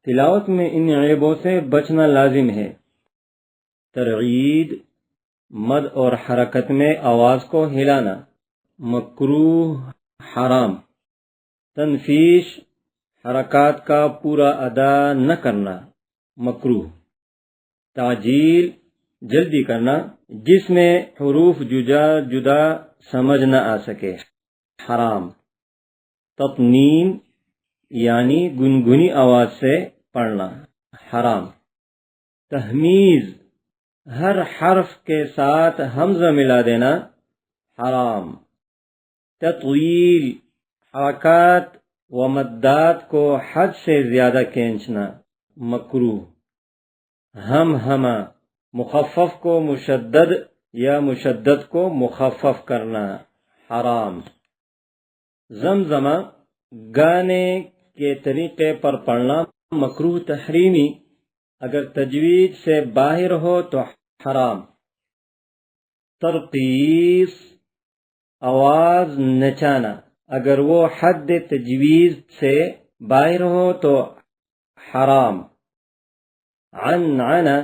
تلاوت میں ان عیبوں سے بچنا لازم ہے۔ ترعید، مد اور حرکت میں آواز کو ہلانا، مکروہ حرام۔ تنفیش، حرکات کا پورا ادا نہ کرنا، مکروہ۔ تعجیل، جلدی کرنا جس میں حروف جدا جدا سمجھ نہ آ سکے، حرام۔ تطنین یعنی گنگنی آواز سے پڑھنا، حرام۔ تہمیز، ہر حرف کے ساتھ حمزہ ملا دینا، حرام۔ تطویل، حرکات و مدات کو حد سے زیادہ کھینچنا، مکروہ۔ ہمہمہ، مخفف کو مشدد یا مشدد کو مخفف کرنا، حرام۔ زمزمہ، گانے کے طریقے پر پڑھنا، مکروہ تحریمی، اگر تجوید سے باہر ہو تو حرام۔ ترقیص، آواز نچانا، اگر وہ حد تجویز سے باہر ہو تو حرام۔ عنعنہ،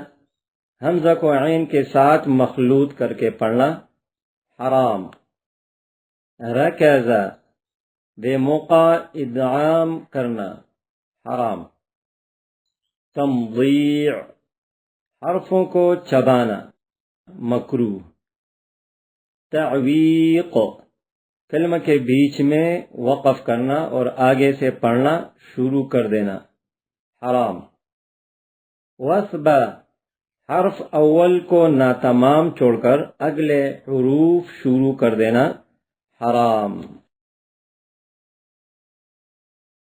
حمزہ کو عین کے ساتھ مخلوط کر کے پڑھنا، حرام۔ رکزہ، بے موقع ادغام کرنا، حرام۔ تمضیع، حرفوں کو چبانا، مکروہ۔ تعویق، کلمہ کے بیچ میں وقف کرنا اور آگے سے پڑھنا شروع کر دینا، حرام۔ وثبہ، حرف اول کو ناتمام چھوڑ کر اگلے حروف شروع کر دینا، حرام۔